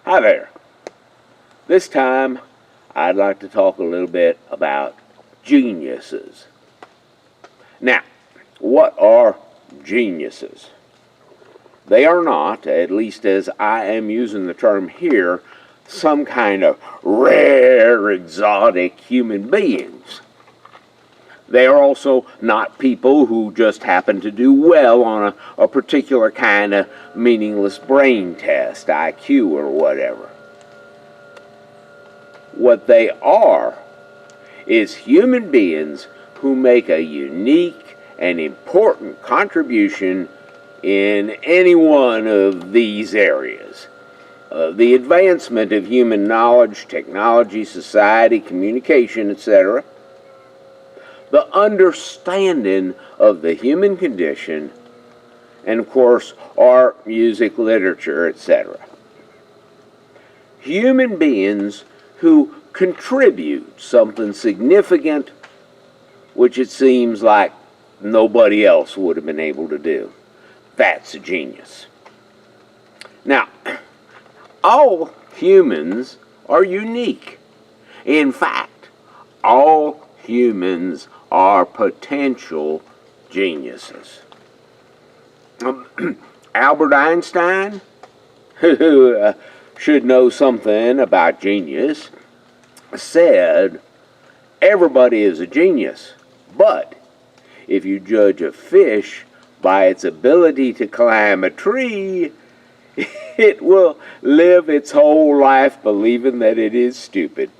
Hi there. This time I'd like to talk a little bit about geniuses. Now, what are geniuses? They are not, at least as I am using the term here, some kind of rare, exotic human beings. They are also not people who just happen to do well on a particular kind of meaningless brain test, IQ or whatever. What they are is human beings who make a unique and important contribution in any one of these areas. The advancement of human knowledge, technology, society, communication, etc., the understanding of the human condition, and of course, art, music, literature, etc. Human beings who contribute something significant which it seems like nobody else would have been able to do. That's a genius. Now, all humans are unique. In fact, all humans are potential geniuses. Albert Einstein, who should know something about genius, said, "Everybody is a genius, but if you judge a fish by its ability to climb a tree, it will live its whole life believing that it is stupid."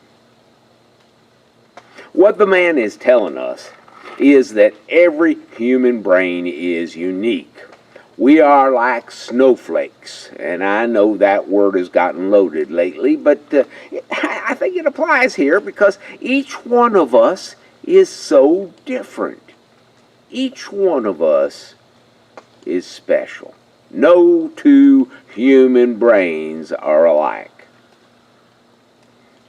What the man is telling us is that every human brain is unique. We are like snowflakes, and I know that word has gotten loaded lately, but I think it applies here because each one of us is so different. Each one of us is special. No two human brains are alike.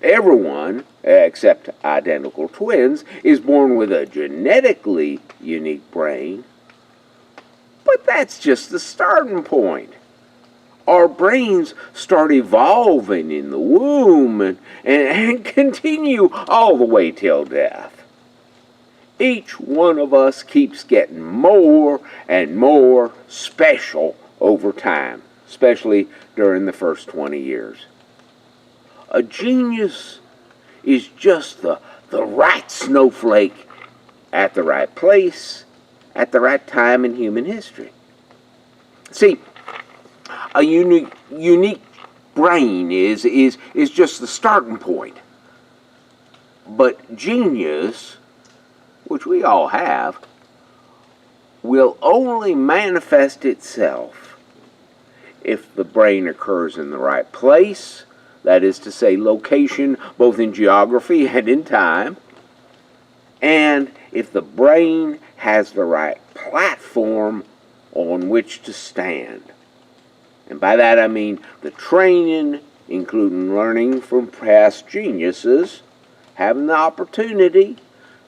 Everyone, except identical twins, is born with a genetically unique brain, but that's just the starting point. Our brains start evolving in the womb and continue all the way till death. Each one of us keeps getting more and more special over time, especially during the first 20 years. A genius is just the right snowflake at the right place at the right time in human history. See, a unique brain is just the starting point. But genius, which we all have, will only manifest itself if the brain occurs in the right place, that is to say, location both in geography and in time, and if the brain has the right platform on which to stand. And by that I mean the training, including learning from past geniuses, having the opportunity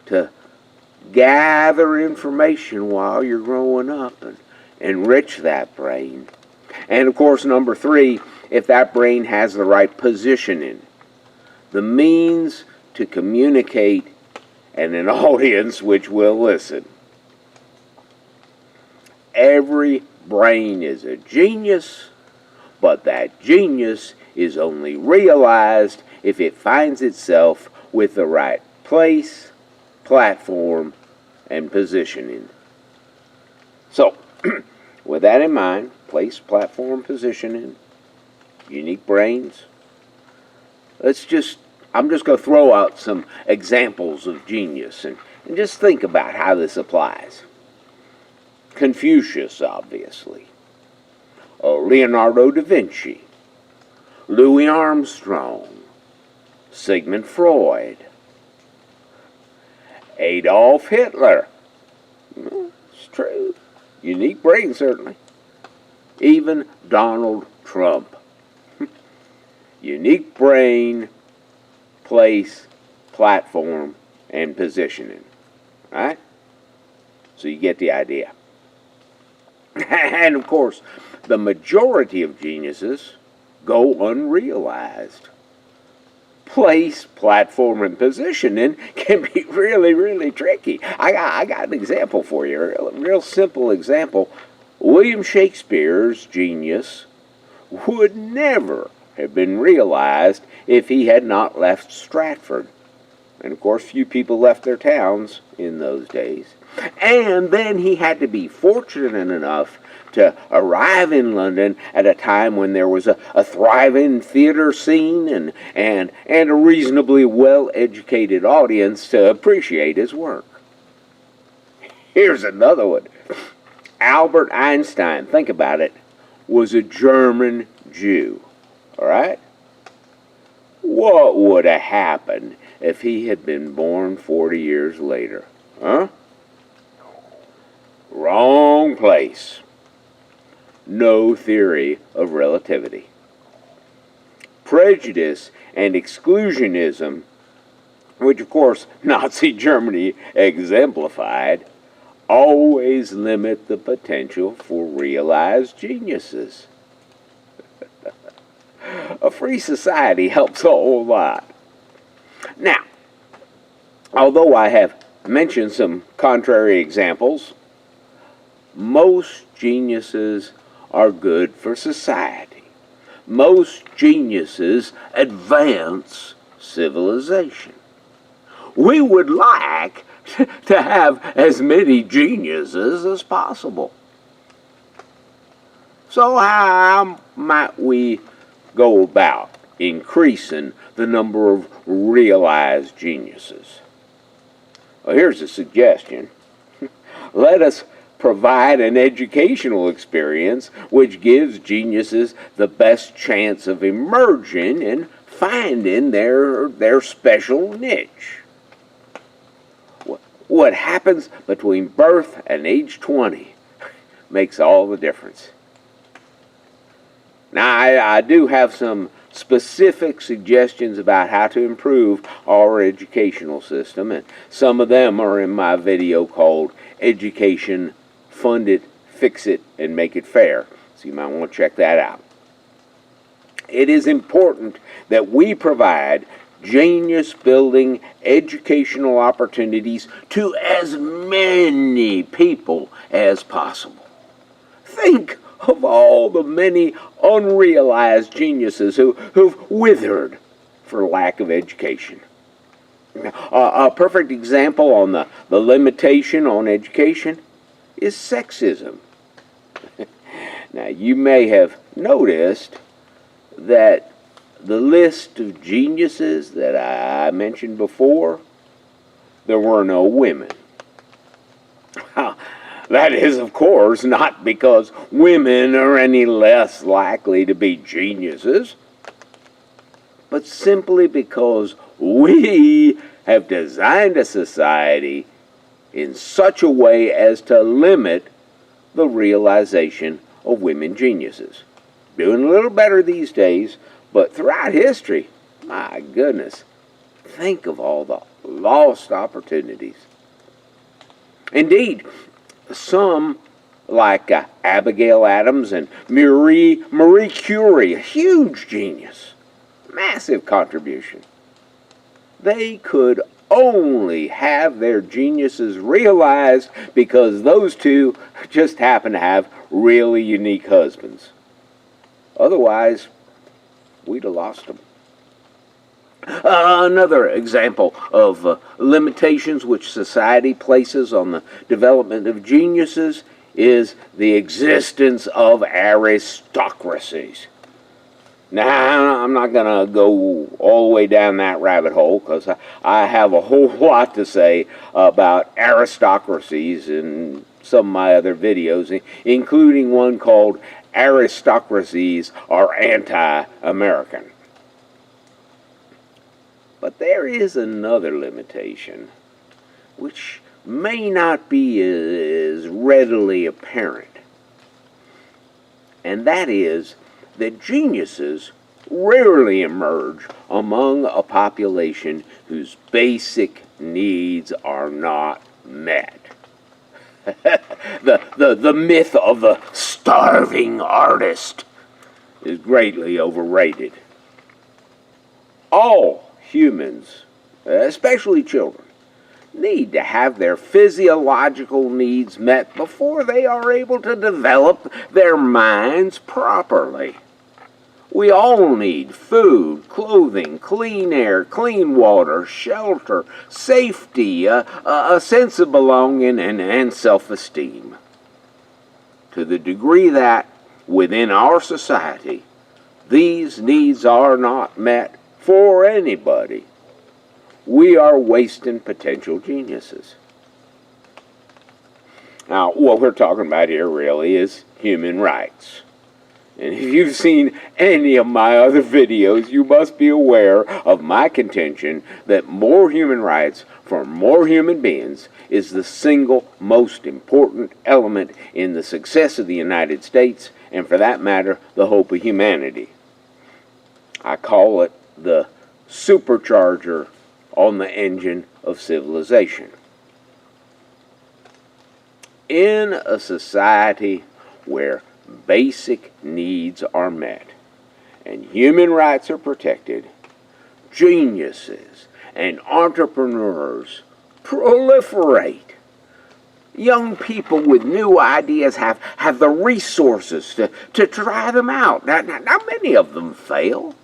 to gather information while you're growing up and enrich that brain. And of course, number 3, if that brain has the right positioning, the means to communicate and an audience which will listen. Every brain is a genius, but that genius is only realized if it finds itself with the right place, platform, and positioning. So, with that in mind, place, platform, positioning, unique brains, I'm just going to throw out some examples of genius and just think about how this applies. Confucius, obviously. Leonardo da Vinci. Louis Armstrong. Sigmund Freud. Adolf Hitler. It's true. Unique brain, certainly. Even Donald Trump. Unique brain, place, platform, and positioning. Right? So you get the idea. And of course, the majority of geniuses go unrealized. Place, platform, and positioning can be really, really tricky. I got an example for you, a real simple example. William Shakespeare's genius would never have been realized if he had not left Stratford. And of course, few people left their towns in those days. And then he had to be fortunate enough to arrive in London at a time when there was a thriving theater scene and a reasonably well-educated audience to appreciate his work. Here's another one. Albert Einstein, think about it, was a German Jew. All right? What would have happened if he had been born 40 years later? Huh? Wrong place. No theory of relativity. Prejudice and exclusionism, which of course Nazi Germany exemplified, always limit the potential for realized geniuses. A free society helps a whole lot. Now, although I have mentioned some contrary examples, most geniuses are good for society. Most geniuses advance civilization. We would like to have as many geniuses as possible. So how might we go about increasing the number of realized geniuses? Well, here's a suggestion. Let us provide an educational experience which gives geniuses the best chance of emerging and finding their special niche. What happens between birth and age 20 makes all the difference. Now, I do have some specific suggestions about how to improve our educational system, and some of them are in my video called Education, Fund It, Fix It, and Make It Fair. So you might want to check that out. It is important that we provide genius-building educational opportunities to as many people as possible. Think of all the many unrealized geniuses who've withered for lack of education. A perfect example on the limitation on education is sexism. Now, you may have noticed that the list of geniuses that I mentioned before, there were no women. That is, of course, not because women are any less likely to be geniuses, but simply because we have designed a society in such a way as to limit the realization of women geniuses. Doing a little better these days, but throughout history, my goodness, think of all the lost opportunities. Indeed, some, like Abigail Adams and Marie Curie, a huge genius, massive contribution, they could only have their geniuses realized because those two just happen to have really unique husbands. Otherwise, we'd have lost them. Another example of limitations which society places on the development of geniuses is the existence of aristocracies. Now, I'm not going to go all the way down that rabbit hole because I have a whole lot to say about aristocracies in some of my other videos, including one called Aristocracies Are Anti-American. But there is another limitation which may not be as readily apparent, and that is that geniuses rarely emerge among a population whose basic needs are not met. The myth of the starving artist. is greatly overrated. All humans, especially children, need to have their physiological needs met before they are able to develop their minds properly. We all need food, clothing, clean air, clean water, shelter, safety, a sense of belonging, and self-esteem. To the degree that, within our society, these needs are not met for anybody, we are wasting potential geniuses. Now, what we're talking about here really is human rights. And if you've seen any of my other videos, you must be aware of my contention that more human rights for more human beings is the single most important element in the success of the United States, and for that matter, the hope of humanity. I call it the supercharger on the engine of civilization. In a society where basic needs are met and human rights are protected, geniuses and entrepreneurs proliferate. Young people with new ideas have the resources to try them out. Now, many of them fail,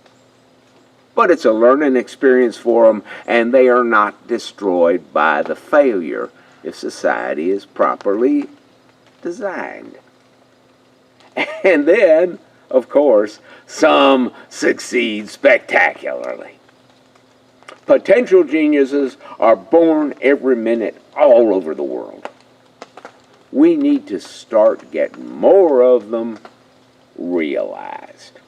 but it's a learning experience for them, and they are not destroyed by the failure if society is properly designed. And then, of course, some succeed spectacularly. Potential geniuses are born every minute all over the world. We need to start getting more of them realized.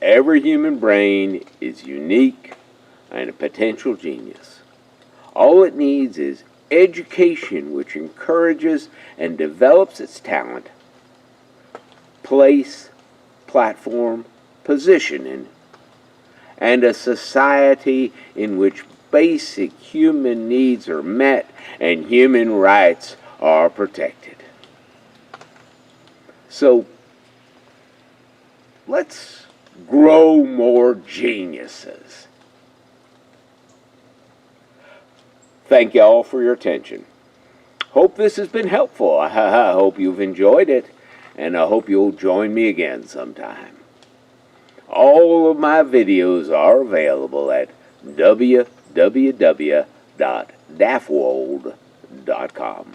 Every human brain is unique and a potential genius. All it needs is education which encourages and develops its talent, place, platform, positioning, and a society in which basic human needs are met and human rights are protected. So, let's grow more geniuses. Thank you all for your attention. Hope this has been helpful. I hope you've enjoyed it, and I hope you'll join me again sometime. All of my videos are available at www.daffwold.com.